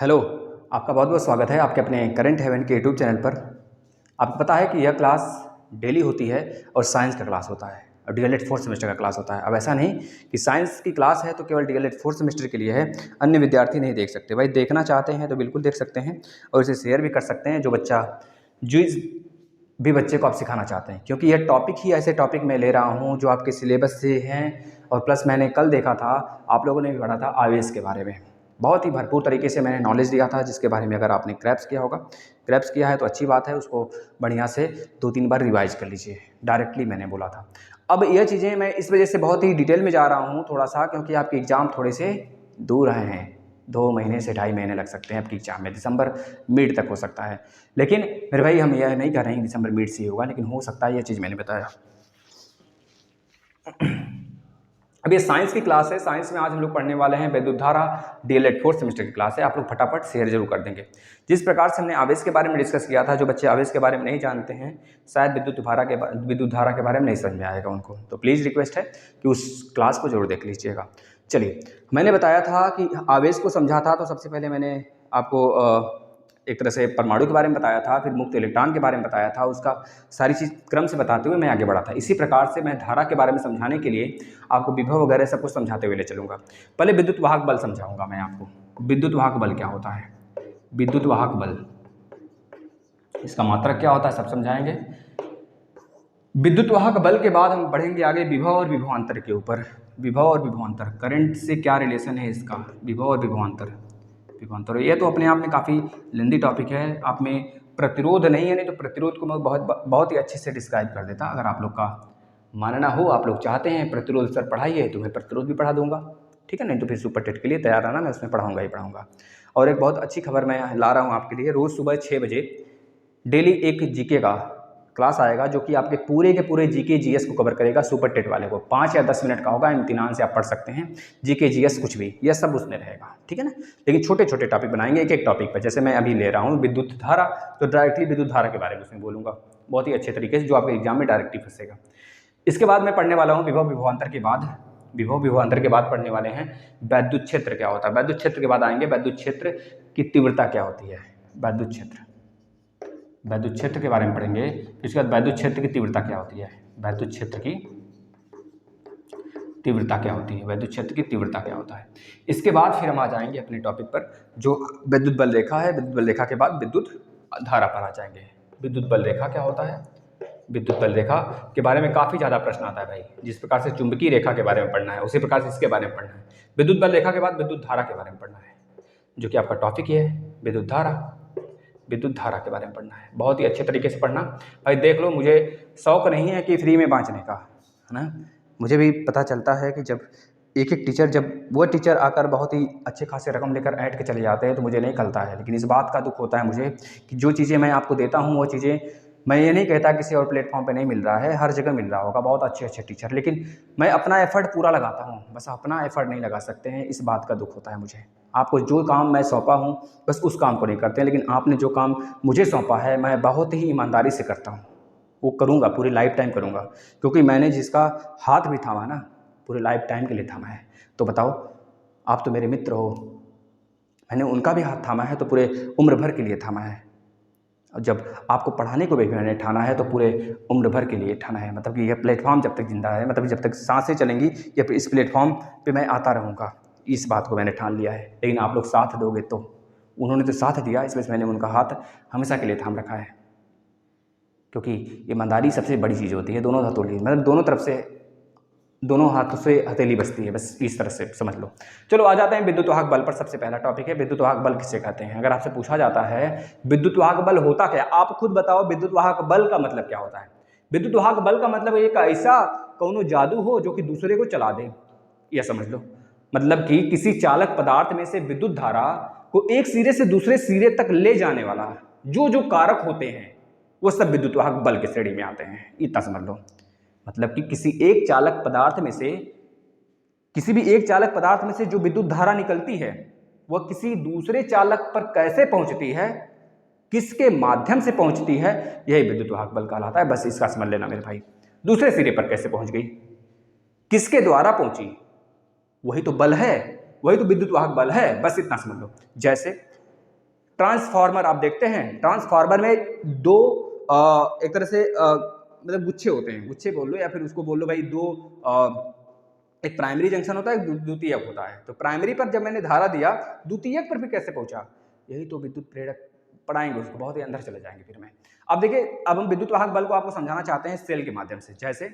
Hello, आपका बहुत बहुत स्वागत है आपके अपने करंट हेवन के यूट्यूब चैनल पर। आपको पता है कि यह क्लास डेली होती है और साइंस का क्लास होता है और डीएलएड फोर्थ सेमेस्टर का क्लास होता है। अब ऐसा नहीं कि साइंस की क्लास है तो केवल डीएलएड फोर्थ सेमेस्टर के लिए है, अन्य विद्यार्थी नहीं देख सकते। भाई देखना चाहते हैं तो बिल्कुल देख सकते हैं और इसे शेयर भी कर सकते हैं जिस भी बच्चे को आप सिखाना चाहते हैं, क्योंकि यह टॉपिक ही ऐसे टॉपिक मैं ले रहा हूँ जो आपके सिलेबस से हैं। और प्लस मैंने कल देखा था, आप लोगों ने भी पढ़ा था आवेश के बारे में। बहुत ही भरपूर तरीके से मैंने नॉलेज दिया था, जिसके बारे में अगर आपने क्रैप्स किया है तो अच्छी बात है, उसको बढ़िया से 2-3 बार रिवाइज कर लीजिए। डायरेक्टली मैंने बोला था। अब यह चीज़ें मैं इस वजह से बहुत ही डिटेल में जा रहा हूँ थोड़ा सा, क्योंकि आपके एग्ज़ाम थोड़े से दूर हैं। 2 महीने से 2.5 महीने लग सकते हैं आपकी एग्ज़ाम में, दिसंबर मिड तक हो सकता है। लेकिन मेरे भाई हम यह नहीं कह रहे हैं दिसंबर मिड से ही होगा, लेकिन हो सकता है यह चीज़ मैंने बताया। अब ये साइंस की क्लास है। साइंस में आज हम लोग पढ़ने वाले हैं विद्युत धारा। डीएलएड फोर्थ सेमेस्टर की क्लास है। आप लोग फटाफट शेयर जरूर कर देंगे। जिस प्रकार से हमने आवेश के बारे में डिस्कस किया था, जो बच्चे आवेश के बारे में नहीं जानते हैं, शायद विद्युत धारा के बारे में नहीं समझ में आएगा उनको, तो प्लीज़ रिक्वेस्ट है कि उस क्लास को जरूर देख लीजिएगा। चलिए, मैंने बताया था कि आवेश को समझा था, तो सबसे पहले मैंने आपको एक तरह से परमाणु के बारे में बताया था, फिर मुक्त इलेक्ट्रॉन के बारे में बताया था। उसका सारी चीज़ क्रम से बताते हुए मैं आगे बढ़ा था। इसी प्रकार से मैं धारा के बारे में समझाने के लिए आपको विभव वगैरह सब कुछ समझाते हुए ले चलूँगा। पहले विद्युत वाहक बल समझाऊंगा मैं आपको। विद्युत वाहक बल क्या होता है, विद्युत वाहक बल, इसका मात्रक क्या होता है, सब समझाएंगे। विद्युत वाहक बल के बाद हम बढ़ेंगे आगे विभव और विभवांतर के ऊपर। विभव और विभवांतर, करंट से क्या रिलेशन है इसका, विभव और विभवांतर। ये तो अपने आप में काफ़ी लेंदी टॉपिक है। आप में प्रतिरोध नहीं है, नहीं तो प्रतिरोध को मैं बहुत ही अच्छे से डिस्क्राइब कर देता। अगर आप लोग का मानना हो, आप लोग चाहते हैं प्रतिरोध सर पढ़ाइए, तो मैं प्रतिरोध भी पढ़ा दूंगा, ठीक है। नहीं तो फिर सुपर टेट के लिए तैयार रहना, मैं उसमें पढ़ाऊंगा ही पढ़ाऊंगा। और एक बहुत अच्छी खबर मैं ला रहा हूँ आपके लिए। रोज़ सुबह 6 बजे डेली एक जीके का क्लास आएगा, जो कि आपके पूरे के पूरे जीके जीएस को कवर करेगा। सुपर टेट वाले को 5 या 10 मिनट का होगा, इम्तिहान से आप पढ़ सकते हैं। जीके जीएस कुछ भी, यह सब उसमें रहेगा, ठीक है ना। लेकिन छोटे छोटे टॉपिक बनाएंगे एक एक टॉपिक पर। जैसे मैं अभी ले रहा हूँ विद्युत धारा, तो डायरेक्टली विद्युत धारा के बारे में उसमें बोलूँगा बहुत ही अच्छे तरीके से, जो आपके एग्जाम में डायरेक्टली फंसेगा। इसके बाद मैं पढ़ने वाला हूँ विभव विभवांतर के बाद। विभव विभवांतर के बाद पढ़ने वाले हैं वैद्युत क्षेत्र क्या होता है। वैद्युत क्षेत्र के बाद आएंगे वैद्युत क्षेत्र की तीव्रता क्या होती है। वैद्युत क्षेत्र के बारे में पढ़ेंगे। इसके बाद वैद्युत क्षेत्र की तीव्रता क्या होती है, वैद्युत क्षेत्र की तीव्रता क्या होती है, वैद्युत क्षेत्र की तीव्रता क्या होता है। इसके बाद फिर हम आ जाएंगे अपने टॉपिक पर, जो विद्युत बल रेखा है। विद्युत बल रेखा के बाद विद्युत धारा पर आ जाएंगे। विद्युत बल रेखा क्या होता है, विद्युत बल रेखा के बारे में काफ़ी ज़्यादा प्रश्न आता है भाई। जिस प्रकार से चुंबकीय रेखा के बारे में पढ़ना है, उसी प्रकार से इसके बारे में पढ़ना है। विद्युत बल रेखा के बाद विद्युत धारा के बारे में पढ़ना है, जो कि आपका टॉपिक ही है विद्युत धारा। विद्युत धारा के बारे में पढ़ना है, बहुत ही अच्छे तरीके से पढ़ना भाई। देख लो, मुझे शौक नहीं है कि फ्री में बाँचने का, है ना। मुझे भी पता चलता है कि जब एक टीचर, जब वो टीचर आकर बहुत ही अच्छे खासे रकम लेकर ऐंठ के चले जाते हैं, तो मुझे नहीं खलता है। लेकिन इस बात का दुख होता है मुझे कि जो चीज़ें मैं आपको देता हूँ, वो चीज़ें मैं ये नहीं कहता किसी और प्लेटफॉर्म पे नहीं मिल रहा है, हर जगह मिल रहा होगा बहुत अच्छे अच्छे टीचर, लेकिन मैं अपना एफर्ट पूरा लगाता हूँ, बस अपना एफर्ट नहीं लगा सकते हैं। इस बात का दुख होता है मुझे। आपको जो काम मैं सौंपा हूँ, बस उस काम को नहीं करते हैं। लेकिन आपने जो काम मुझे सौंपा है, मैं बहुत ही ईमानदारी से करता हूँ, वो करूँगा, पूरी लाइफ टाइम करूँगा। क्योंकि मैंने जिसका हाथ भी थामा ना, पूरे लाइफ टाइम के लिए थामा है। तो बताओ, आप तो मेरे मित्र हो, मैंने उनका भी हाथ थामा है तो पूरे उम्र भर के लिए थामा है। और जब आपको पढ़ाने को भी मैंने ठाना है, तो पूरे उम्र भर के लिए ठाना है। मतलब कि यह प्लेटफॉर्म जब तक जिंदा है, मतलब जब तक सांसें चलेंगी, या इस प्लेटफॉर्म पे मैं आता रहूँगा, इस बात को मैंने ठान लिया है। लेकिन आप लोग साथ दोगे तो। उन्होंने तो साथ दिया, इसलिए मैंने उनका हाथ हमेशा के लिए थाम रखा है। क्योंकि ईमानदारी सबसे बड़ी चीज़ होती है, दोनों हथेली, मतलब दोनों तरफ से, दोनों हाथों से हथेली बसती है, बस इस तरह से समझ लो। चलो आ जाते हैं विद्युत वाहक बल पर। सबसे पहला टॉपिक है विद्युत वाहक बल किसे कहते हैं। अगर आपसे पूछा जाता है विद्युत वाहक बल होता क्या, आप खुद बताओ विद्युत वाहक बल का मतलब क्या होता है। विद्युत वाहक बल का मतलब एक ऐसा कौनो जादू हो जो कि दूसरे को चला दे, यह समझ लो। मतलब कि किसी चालक पदार्थ में से विद्युत धारा को एक सिरे से दूसरे सिरे तक ले जाने वाला जो जो कारक होते हैं, वो सब विद्युत वाहक बल की श्रेणी में आते हैं, इतना समझ लो। मतलब कि किसी भी एक चालक पदार्थ में से जो विद्युत धारा निकलती है, वह किसी दूसरे चालक पर कैसे पहुंचती है, किसके माध्यम से पहुंचती है, यही विद्युत वाहक बल कहलाता है। बस इसका समझ लेना मेरे भाई। दूसरे सिरे पर कैसे पहुंच गई, किसके द्वारा पहुंची, वही तो बल है, वही तो विद्युत वाहक बल है, बस इतना समझ लो। जैसे ट्रांसफार्मर आप देखते हैं, ट्रांसफार्मर में दो एक तरह से मतलब गुच्छे होते हैं, गुच्छे बोल लो या फिर उसको बोल लो भाई दो एक प्राइमरी जंक्शन होता है, एक द्वितीयक होता है। तो प्राइमरी पर जब मैंने धारा दिया, द्वितीयक पर फिर कैसे पहुंचा, यही तो विद्युत प्रेरक पढ़ाएंगे उसको, बहुत ही अंदर चले जाएंगे फिर मैं। अब देखिए, अब हम विद्युत वाहक बल को आपको समझाना चाहते हैं सेल के माध्यम से। जैसे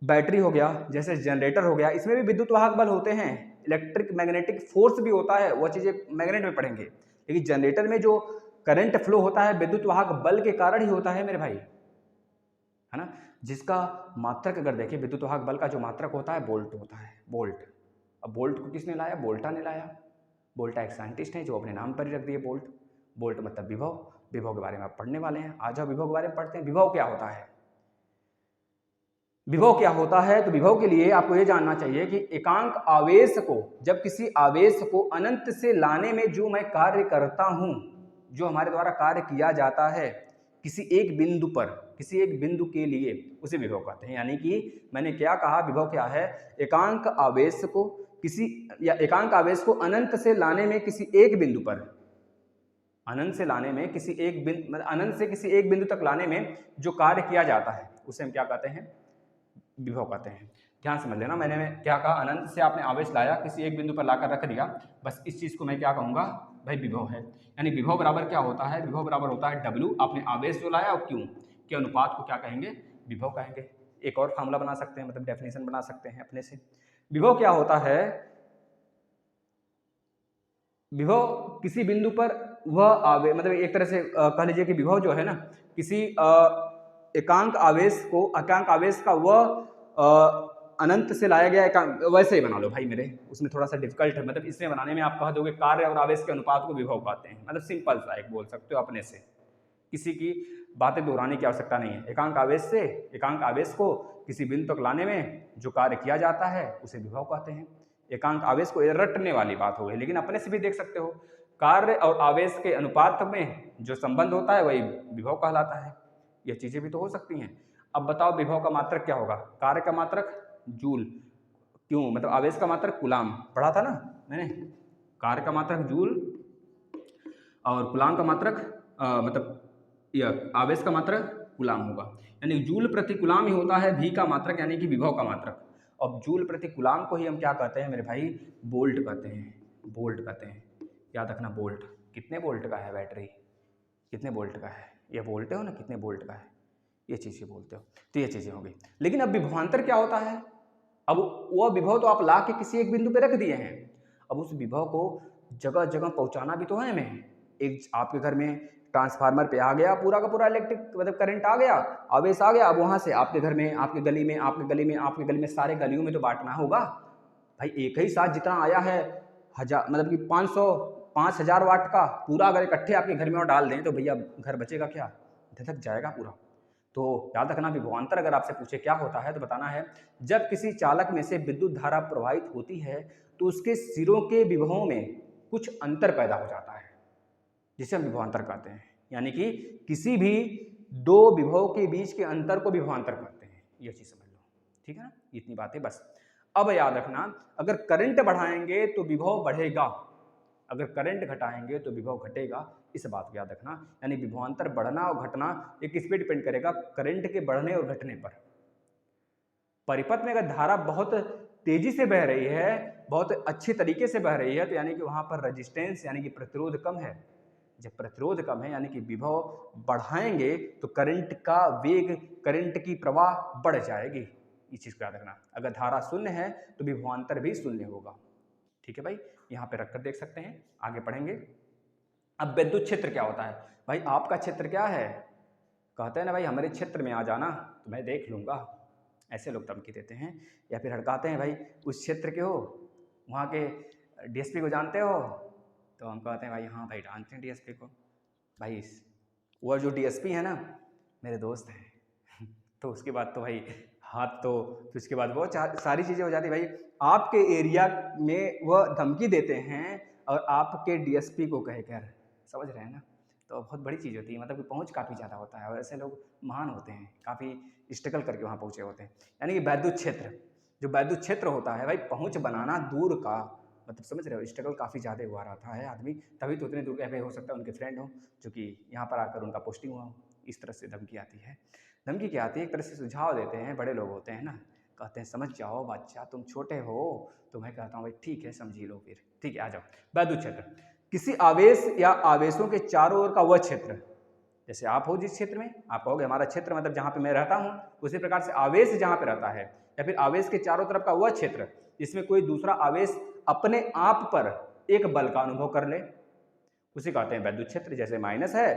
बैटरी हो गया, जैसे जनरेटर हो गया, इसमें भी विद्युत वाहक बल होते हैं, इलेक्ट्रिक मैग्नेटिक फोर्स भी होता है, वो चीजें मैग्नेट में पढ़ेंगे। लेकिन जनरेटर में जो करंट फ्लो होता है विद्युत वाहक बल के कारण ही होता है मेरे भाई, है ना। जिसका मात्रक अगर देखें, विद्युत वाहक बल का जो मात्रक होता है वोल्ट होता है, वोल्ट। अब वोल्ट को किसने लाया, वोल्टा ने लाया। वोल्टा एक साइंटिस्ट है जो अपने नाम पर ही रख दिए वोल्ट। वोल्ट मतलब विभव, विभव के बारे में आप पढ़ने वाले हैं। आज हम विभव के बारे में पढ़ते हैं। विभव क्या होता है, विभव क्या होता है, तो विभव के लिए आपको यह जानना चाहिए कि एकांक आवेश को, जब किसी आवेश को अनंत से लाने में जो मैं कार्य करता हूं, जो हमारे द्वारा कार्य किया जाता है किसी एक बिंदु पर, किसी एक बिंदु के लिए, उसे विभव कहते हैं। यानी कि मैंने क्या कहा, विभव क्या है, एकांक आवेश को किसी, या एकांक आवेश को अनंत से लाने में किसी एक बिंदु पर, अनंत से लाने में किसी एक बिंदु, मतलब अनंत से किसी एक बिंदु तक लाने में जो कार्य किया जाता है उसे हम क्या कहते हैं, विभव कहते हैं। ध्यान समझ लेना, मैंने क्या कहा, अनंत से आपने आवेश लाया, किसी एक बिंदु पर लाकर रख दिया, बस इस चीज को मैं क्या कहूंगा भाई, विभव है। यानी विभव बराबर क्या होता है, विभव बराबर होता है W, आपने आवेश जो लाया और क्यों के अनुपात को क्या कहेंगे, विभव कहेंगे। एक और फार्मूला बना सकते हैं, मतलब डेफिनेशन बना सकते हैं अपने से। विभव क्या होता है, विभव किसी बिंदु पर वह आवेश, मतलब एक तरह से कह लीजिए कि विभव जो है ना, किसी एकांक आवेश को, एकांक आवेश का वह अनंत से लाया गया एकांक, वैसे ही बना लो भाई मेरे, उसमें थोड़ा सा डिफिकल्ट है, मतलब इसमें बनाने में आप कह दोगे कार्य और आवेश के अनुपात को विभव कहते हैं, मतलब सिंपल सा एक बोल सकते हो अपने से, किसी की बातें दोहराने की आवश्यकता नहीं है। एकांक आवेश से, एकांक आवेश को किसी बिंदु तक लाने में जो कार्य किया जाता है उसे विभव कहते हैं। एकांक आवेश को रटने वाली बात हो गई, लेकिन अपने से भी देख सकते हो, कार्य और आवेश के अनुपात में जो संबंध होता है वही विभव कहलाता है। यह चीजें भी तो हो सकती हैं। अब बताओ विभव का मात्रक क्या होगा, कार्य का मात्रक जूल, क्यों, मतलब आवेश का मात्रक कूलाम, पढ़ा था ना मैंने, कार्य का मात्रक जूल और कूलाम का मात्रक मतलब यह आवेश का मात्रक कूलाम होगा। यानी जूल प्रति कूलाम ही होता है भी का मात्रक, यानी कि विभव का मात्रक। अब जूल प्रति कूलाम को ही हम क्या कहते हैं मेरे भाई, वोल्ट कहते हैं, वोल्ट कहते हैं। याद रखना, वोल्ट, कितने वोल्ट का है बैटरी, कितने वोल्ट का है, ये बोलते हो ना कितने वोल्ट का है, ये चीजें बोलते हो। तो ये चीजें होंगी। लेकिन अब विभवांतर क्या होता है, अब वह विभव तो आप ला के किसी एक बिंदु पे रख दिए हैं, अब उस विभव को जगह जगह पहुंचाना भी तो है हमें। एक आपके घर में ट्रांसफार्मर पे आ गया पूरा का पूरा इलेक्ट्रिक, मतलब करंट आ गया, आवेश आ गया, अब वहां से आपके घर में, आपके गली में, आपके गली में, आपके गली में, सारे गलियों में तो बांटना होगा भाई। एक ही साथ जितना आया है, हजार, मतलब कि 500 वाट का पूरा अगर इकट्ठे आपके घर में और डाल दें तो भैया घर बचेगा क्या, धधक जाएगा पूरा। तो याद रखना, विभवांतर अगर आपसे पूछे क्या होता है तो बताना है, जब किसी चालक में से विद्युत धारा प्रवाहित होती है तो उसके सिरों के विभवों में कुछ अंतर पैदा हो जाता है, जिसे हम विभवांतर कहते हैं। यानी कि किसी भी दो विभव के बीच के अंतर को विभवांतर कहते हैं, ये चीज समझ लो, ठीक है ना, इतनी बातें बस। अब याद रखना, अगर करंट बढ़ाएंगे तो विभव बढ़ेगा, अगर करंट घटाएंगे तो विभव घटेगा, इस बात को याद रखना। यानी विभवांतर बढ़ना और घटना ये किस पे डिपेंड करेगा, करंट के बढ़ने और घटने पर। परिपथ में अगर धारा बहुत तेजी से बह रही है, बहुत अच्छी तरीके से बह रही है, तो यानी कि वहां पर रेजिस्टेंस यानी कि प्रतिरोध कम है। जब प्रतिरोध कम है यानी कि विभव बढ़ाएंगे तो करंट का वेग, करंट की प्रवाह बढ़ जाएगी, इस चीज को याद रखना। अगर धारा शून्य है तो विभवांतर भी शून्य होगा, ठीक है भाई, यहाँ पे रखकर देख सकते हैं, आगे पढ़ेंगे। अब विद्युत क्षेत्र क्या होता है, भाई आपका क्षेत्र क्या है, कहते हैं ना भाई हमारे क्षेत्र में आ जाना तो मैं देख लूंगा, ऐसे लोग धमकी देते हैं। या फिर हड़काते हैं, भाई उस क्षेत्र के हो, वहाँ के डीएसपी को जानते हो, तो हम कहते हैं भाई हाँ भाई जानते हैं डीएसपी को, भाई वो जो डीएसपी है ना मेरे दोस्त हैं तो उसके बाद तो भाई हाथ तो फिर उसके बाद वो सारी चीज़ें हो जाती। भाई आपके एरिया में वह धमकी देते हैं और आपके डीएसपी को कहकर, समझ रहे हैं ना, तो बहुत बड़ी चीज़ होती है, मतलब कि पहुंच काफ़ी ज़्यादा होता है और ऐसे लोग महान होते हैं, काफ़ी स्ट्रगल करके वहाँ पहुँचे होते हैं। यानी कि वैद्युत क्षेत्र, जो वैद्युत क्षेत्र होता है भाई, पहुँच बनाना दूर का, मतलब समझ रहे हो, स्ट्रगल काफ़ी ज़्यादा हुआ रहता है आदमी, तभी तो उतने दूर के हो सकता है उनके फ्रेंड हो जो कि यहाँ पर आकर उनका पोस्टिंग हुआ हो। इस तरह से धमकी आती है। धमकी क्या आती है, एक तरह से सुझाव देते हैं, बड़े लोग होते हैं ना, कहते हैं समझ जाओ बच्चा, तुम छोटे हो। तो मैं कहता हूँ भाई ठीक है, समझी लो फिर, ठीक है आ जाओ। वैद्युत क्षेत्र, किसी आवेश या आवेशों के चारों ओर का वह क्षेत्र, जैसे आप हो जिस क्षेत्र में, आप कहोगे हमारा क्षेत्र मतलब जहाँ पे मैं रहता हूँ, उसी प्रकार से आवेश जहाँ पे रहता है या फिर आवेश के चारों तरफ का वह क्षेत्र जिसमें कोई दूसरा आवेश अपने आप पर एक बल का अनुभव कर ले, उसे कहते हैं वैद्युत क्षेत्र। जैसे माइनस है,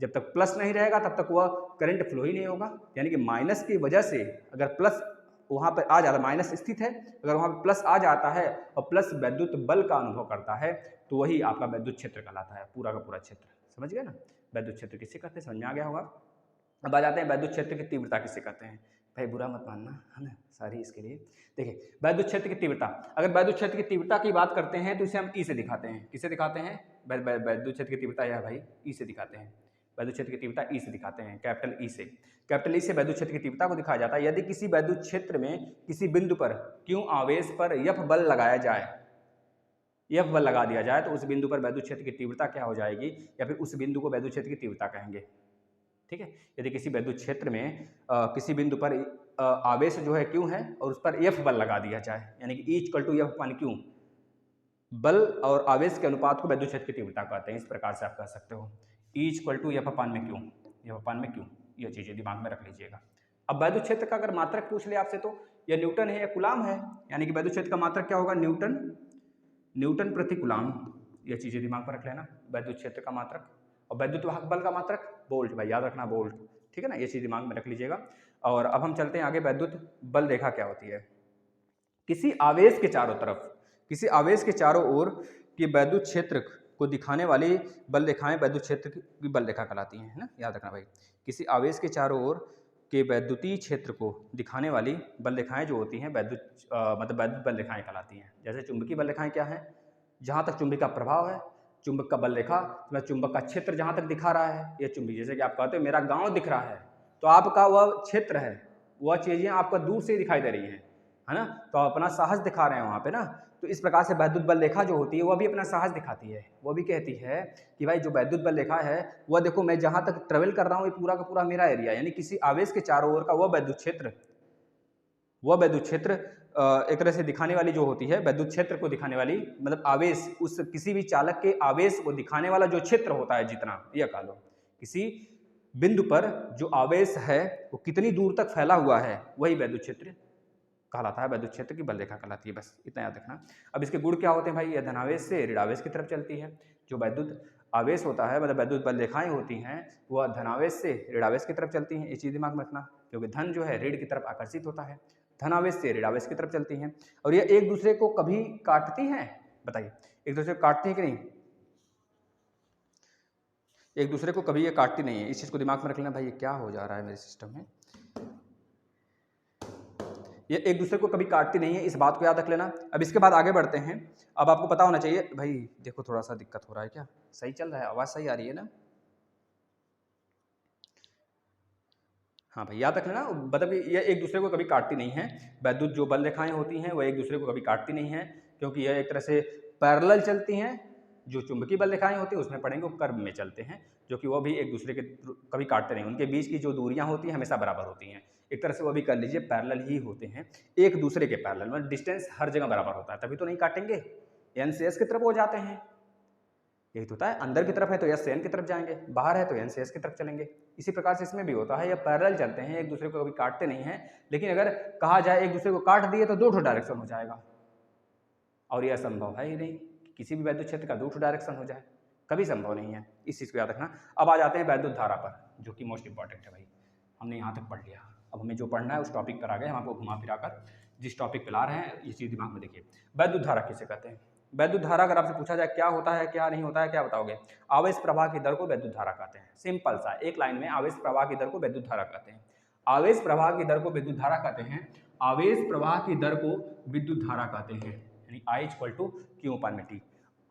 जब तक प्लस नहीं रहेगा तब तक वह करंट फ्लो ही नहीं होगा, यानी कि माइनस की वजह से अगर प्लस वहाँ पर आ जाता, माइनस स्थित है, अगर वहाँ पर प्लस आ जाता है और प्लस वैद्युत बल का अनुभव करता है तो वही आपका वैद्युत क्षेत्र कहलाता है, पूरा का पूरा क्षेत्र। समझ गए ना, वैद्युत क्षेत्र किसे कहते हैं, समझ में आ गया होगा। अब आ जाते हैं वैद्युत क्षेत्र की तीव्रता किसे कहते हैं। भाई बुरा मत मानना है ना, सारी इसके लिए देखिए वैद्युत क्षेत्र की तीव्रता। अगर वैद्युत क्षेत्र की तीव्रता की बात करते हैं तो इसे हम ई से दिखाते हैं। किसे दिखाते हैं, वैद्युत क्षेत्र की तीव्रता यह भाई ई से दिखाते हैं। वैद्युत क्षेत्र की तीव्रता ई से दिखाते हैं, कैपिटल ई से। कैपिटल ई से वैद्युत क्षेत्र की तीव्रता को दिखाया जाता है। यदि किसी वैद्युत क्षेत्र में किसी बिंदु पर क्यों आवेश पर यफ बल लगाया जाए, यफ बल लगा दिया जाए तो उस बिंदु पर वैद्युत क्षेत्र की तीव्रता क्या हो जाएगी, या फिर उस बिंदु को वैद्युत क्षेत्र की तीव्रता कहेंगे। ठीक है, यदि किसी वैद्युत क्षेत्र में किसी बिंदु पर आवेश जो है क्यों है और उस पर एफ बल लगा दिया जाए, यानी कि E equal to F upon Q, बल और आवेश के अनुपात को वैद्युत क्षेत्र की तीव्रता कहते हैं। इस प्रकार से आप कह सकते हो ई इक्वल टू एफ अपान में क्यू, एफ अपान में क्यू, ये चीज़ें दिमाग में रख लीजिएगा। अब वैद्युत क्षेत्र का अगर मात्रक पूछ ले आपसे तो यह न्यूटन है या कुलाम है, यानी कि वैद्युत क्षेत्र का मात्रक क्या होगा, न्यूटन, न्यूटन प्रति कुलाम। यह चीज़ें दिमाग में रख लेना, वैद्युत क्षेत्र का मात्रक। और वैद्युत वाहक बल का मात्रक वोल्ट, भाई याद रखना वोल्ट, ठीक है ना, ये चीज़ दिमाग में रख लीजिएगा। और अब हम चलते हैं आगे, वैद्युत बल रेखा क्या होती है। किसी आवेश के चारों तरफ, किसी आवेश के चारों ओर के वैद्युत क्षेत्र को दिखाने वाली बल रेखाएं वैद्युत क्षेत्र की बल रेखा कहलाती हैं, है ना, याद रखना भाई। किसी आवेश के चारों ओर के वैद्युतीय क्षेत्र को दिखाने वाली बल रेखाएं जो होती हैं मतलब वैद्युत बल रेखाएं कहलाती हैं। जैसे चुंबकीय बल रेखाएं क्या है, जहाँ तक चुंबक का प्रभाव है, चुंबक का बल रेखा मतलब चुंबक का क्षेत्र जहाँ तक दिखा रहा है, ये चुंबक, जैसे कि आप कहते हो मेरा गांव दिख रहा है, तो आपका वह क्षेत्र है, वह चीज़ें आपको दूर से ही दिखाई दे रही हैं, है ना, तो आप अपना साहस दिखा रहे हैं वहाँ पे ना। तो इस प्रकार से वैद्युत बल रेखा जो होती है वह भी अपना साहस दिखाती है, वह भी कहती है कि भाई जो वैद्युत बल रेखा है वह देखो मैं जहाँ तक ट्रेवल कर रहा हूँ ये पूरा का पूरा मेरा एरिया, यानी किसी आवेश के चारों ओर का वह वैद्युत क्षेत्र, वह वैद्युत क्षेत्र एक तरह से दिखाने वाली जो होती है, वैद्युत क्षेत्र को दिखाने वाली मतलब आवेश, उस किसी भी चालक के आवेश को दिखाने वाला जो क्षेत्र होता है जितना, यह कह लो किसी बिंदु पर जो आवेश है वो कितनी दूर तक फैला हुआ है, वही वैद्युत क्षेत्र कहलाता है, वैद्युत क्षेत्र की बल रेखा कहलाती है। बस इतना याद रखना। अब इसके गुण क्या होते हैं भाई, यह धनावेश से ऋणावेश की तरफ चलती है। जो वैद्युत आवेश होता है मतलब वैद्युत बल रेखाएं होती हैं वह धनावेश से ऋणावेश की तरफ चलती हैं, ये चीज़ दिमाग में रखना, क्योंकि धन जो है ऋण की तरफ आकर्षित होता है, धनावेश से ऋणावेश की तरफ चलती हैं। और ये एक दूसरे को कभी काटती हैं, बताइए एक दूसरे को काटती है कि नहीं, एक दूसरे को कभी ये काटती नहीं है, इस चीज़ को दिमाग में रख लेना। भाई ये क्या हो जा रहा है मेरे सिस्टम में, ये एक दूसरे को कभी काटती नहीं है, इस बात को याद रख लेना। अब इसके बाद आगे बढ़ते हैं। अब आपको पता होना चाहिए भाई, देखो थोड़ा सा दिक्कत हो रहा है, क्या सही चल रहा है, आवाज़ सही आ रही है ना, हाँ भाई याद रख लेना, मतलब ये एक दूसरे को कभी काटती नहीं है। वैद्युत जो बल रेखाएं होती हैं वह एक दूसरे को कभी काटती नहीं है, क्योंकि यह एक तरह से पैरेलल चलती हैं। जो चुंबकीय बल रेखाएं होती हैं उसमें पढ़ेंगे वो कर्व में चलते हैं, जो कि वह भी एक दूसरे के कभी काटते नहीं, उनके बीच की जो दूरियां होती हैं हमेशा बराबर होती हैं। एक तरह से वो भी कर लीजिए पैरेलल ही होते हैं, एक दूसरे के पैरेलल, मतलब डिस्टेंस हर जगह बराबर होता है, तभी तो नहीं काटेंगे, एन से एस की तरफ हो जाते हैं। यही तो होता है, अंदर की तरफ है तो एस से एन की तरफ जाएंगे, बाहर है तो एन से एस की तरफ चलेंगे। इसी प्रकार से इसमें भी होता है, ये पैरेलल चलते हैं, एक दूसरे को कभी काटते नहीं हैं। लेकिन अगर कहा जाए एक दूसरे को काट दिए तो दो ठो डायरेक्शन हो जाएगा, और यह संभव है ही नहीं कि किसी भी वैद्युत क्षेत्र का दो ठो डायरेक्शन हो जाए, कभी संभव नहीं है, इस चीज़ को याद रखना। अब आ जाते हैं वैद्युत धारा पर, जो कि मोस्ट इंपॉर्टेंट है भाई, हमने यहाँ तक पढ़ लिया, अब हमें जो पढ़ना है उस टॉपिक पर आ गए, हम आपको घुमा फिरा कर जिस टॉपिक पर ला रहे हैं ये चीज़ दिमाग में देखिए। वैद्युत धारा किसे कहते हैं, वैद्युत धारा अगर आपसे पूछा जाए क्या होता है क्या नहीं होता है, क्या बताओगे, आवेश प्रवाह की दर को वैद्युत धारा कहते हैं। सिंपल सा एक लाइन में, आवेश प्रवाह की दर को वैद्युत धारा कहते हैं। आवेश प्रवाह की दर को विद्युत धारा कहते हैं, आवेश प्रवाह की दर को विद्युत धारा कहते हैं, यानी I इक्वल टू क्यू अपान में टी।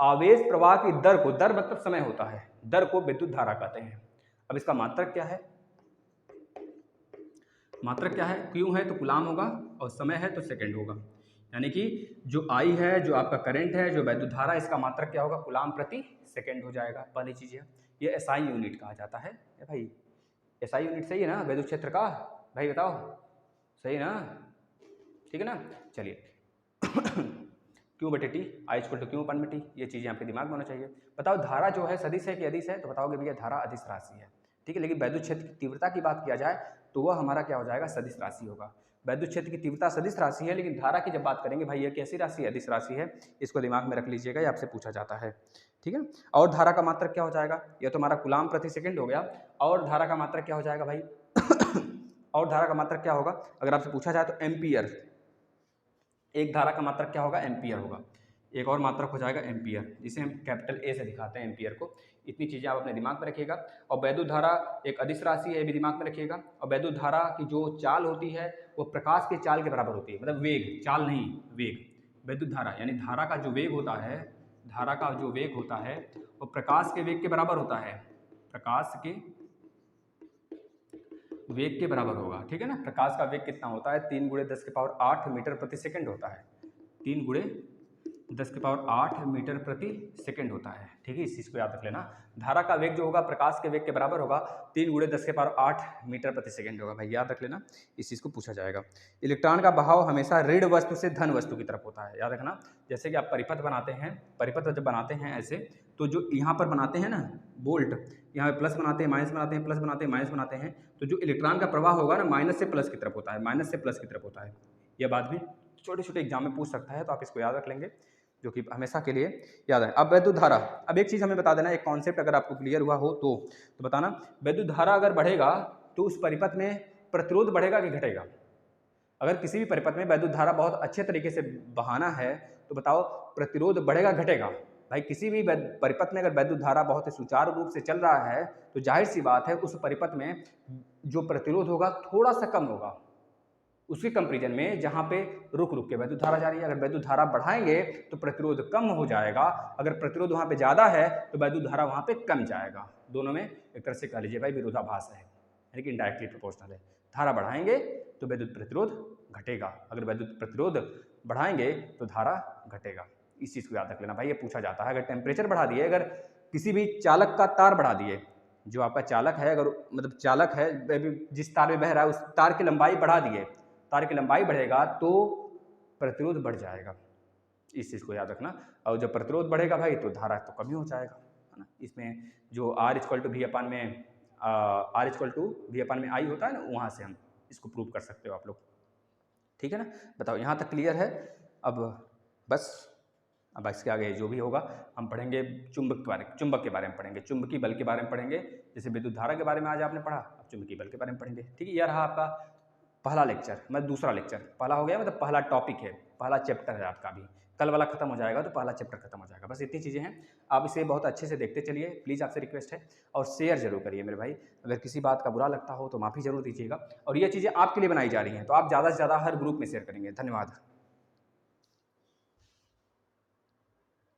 आवेश प्रवाह की दर को, दर मतलब समय होता है, दर को विद्युत धारा कहते हैं। अब इसका मात्रक क्या है, मात्रक क्या है, क्यू है तो कुलाम होगा और समय है तो सेकंड होगा। यानी कि जो आई है, जो आपका करंट है, जो वैद्युत धारा, इसका मात्रक क्या होगा, कूलाम प्रति सेकंड हो जाएगा। पहली चीज़ है ये एसआई यूनिट कहा जाता है। भाई एसआई यूनिट सही है ना वैद्युत क्षेत्र का, भाई बताओ सही है ना, ठीक है ना। चलिए क्यू बटे T, I equal to Q अपन में टी, ये चीज़ें आपके दिमाग में होना चाहिए। बताओ धारा जो है सदिश है कि अदिश है, तो बताओगे भैया धारा अदिश राशि है, ठीक है। लेकिन वैद्युत क्षेत्र की तीव्रता की बात किया जाए तो वह हमारा क्या हो जाएगा, सदिश राशि होगा। वैद्युत क्षेत्र की तीव्रता सदिश राशि है, लेकिन धारा की जब बात करेंगे भाई ये कैसी राशि है, अदिश राशि है। इसको दिमाग में रख लीजिएगा, ये आपसे पूछा जाता है, ठीक है। और धारा का मात्रक क्या हो जाएगा, ये तो हमारा कूलाम प्रति सेकंड हो गया। और धारा का मात्रक क्या हो जाएगा भाई और धारा का मात्रक क्या होगा, अगर आपसे पूछा जाए तो एम्पियर। एक धारा का मात्रक क्या होगा, एम्पियर होगा। एक और मात्रक हो जाएगा एम्पियर, जिसे हम कैपिटल ए से दिखाते हैं एम्पियर को। इतनी चीज़ें आप अपने दिमाग में रखिएगा। और वैद्युत धारा एक अदिश राशि है, ये भी दिमाग में रखिएगा। और वैद्युत धारा की जो चाल होती है वो प्रकाश के चाल के बराबर होती है, मतलब वेग, चाल नहीं वेग। वैद्युत धारा यानी धारा का जो वेग होता है, धारा का जो वेग होता है वो प्रकाश के वेग के बराबर होता है, प्रकाश के वेग के बराबर होगा, ठीक है ना। प्रकाश का वेग कितना होता है, 3 × 10⁸ मीटर प्रति सेकंड होता है। 3 × 10⁸ मीटर प्रति सेकंड होता है, ठीक है। इस चीज़ को याद रख लेना। धारा का वेग जो होगा प्रकाश के वेग के बराबर होगा, 3 × 10⁸ मीटर प्रति सेकंड होगा, भाई याद रख लेना। इस चीज़ को पूछा जाएगा। इलेक्ट्रॉन का बहाव हमेशा ऋण वस्तु से धन वस्तु की तरफ होता है, याद रखना। जैसे कि आप परिपथ बनाते हैं, परिपथ जब बनाते हैं ऐसे, तो जो यहाँ पर बनाते हैं ना बोल्ट, यहाँ पे प्लस बनाते हैं माइनस बनाते हैं, प्लस बनाते हैं माइनस बनाते हैं, तो जो इलेक्ट्रॉन का प्रवाह होगा ना माइनस से प्लस की तरफ होता है, माइनस से प्लस की तरफ होता है। यह बात भी छोटे छोटे एग्जाम में पूछ सकता है, तो आप इसको याद रख लेंगे, जो कि हमेशा के लिए याद है। अब वैद्युत धारा, अब एक चीज़ हमें बता देना, एक कॉन्सेप्ट अगर आपको क्लियर हुआ हो तो बताना। वैद्युत धारा अगर बढ़ेगा तो उस परिपथ में प्रतिरोध बढ़ेगा कि घटेगा। अगर किसी भी परिपथ में वैद्युत धारा बहुत अच्छे तरीके से बहाना है तो बताओ प्रतिरोध बढ़ेगा घटेगा। भाई किसी भी परिपथ में अगर वैद्युत धारा बहुत ही सुचारू रूप से चल रहा है तो जाहिर सी बात है उस परिपथ में जो प्रतिरोध होगा थोड़ा सा कम होगा, उसके कंपेरिजन में जहाँ पे रुक रुक के वैद्युत धारा जा रही है। अगर वैद्युत धारा बढ़ाएंगे तो प्रतिरोध कम हो जाएगा, अगर प्रतिरोध वहाँ पे ज़्यादा है तो वैद्युत धारा वहाँ पे कम जाएगा। दोनों में एक तरह से कह लीजिए भाई विरोधाभास है, यानी कि इनडायरेक्टली प्रोपोर्शनल है। धारा बढ़ाएंगे तो वैद्युत प्रतिरोध घटेगा, अगर वैद्युत प्रतिरोध बढ़ाएंगे तो धारा घटेगा। इस चीज़ को याद रख लेना भाई, ये पूछा जाता है। अगर टेम्परेचर बढ़ा दिए, अगर किसी भी चालक का तार बढ़ा दिए, जो आपका चालक है, अगर मतलब चालक है जिस तार में बह रहा है उस तार की लंबाई बढ़ा दिए, तार की लंबाई बढ़ेगा तो प्रतिरोध बढ़ जाएगा। इस चीज़ को याद रखना। और जब प्रतिरोध बढ़ेगा भाई तो धारा तो कम ही हो जाएगा, है ना। इसमें जो R = V/में I होता है ना, वहाँ से हम इसको प्रूव कर सकते हो आप लोग, ठीक है ना। बताओ यहाँ तक क्लियर है। अब बस, अब इसके आगे जो भी होगा हम पढ़ेंगे चुंबक के बारे में पढ़ेंगे, चुंबकीय बल के बारे में पढ़ेंगे। जैसे विद्युत धारा के बारे में आज आपने पढ़ा, अब चुंबकीय बल के बारे में पढ़ेंगे, ठीक है। यह रहा आपका पहला लेक्चर, मतलब दूसरा लेक्चर, पहला हो गया मतलब पहला टॉपिक है, पहला चैप्टर है आपका। भी कल वाला खत्म हो जाएगा तो पहला चैप्टर खत्म हो जाएगा। बस इतनी चीज़ें हैं, आप इसे बहुत अच्छे से देखते चलिए, प्लीज़ आपसे रिक्वेस्ट है। और शेयर जरूर करिए मेरे भाई, अगर किसी बात का बुरा लगता हो तो माफ़ी जरूर दीजिएगा। और ये चीज़ें आपके लिए बनाई जा रही हैं तो आप ज़्यादा से ज़्यादा हर ग्रुप में शेयर करेंगे। धन्यवाद।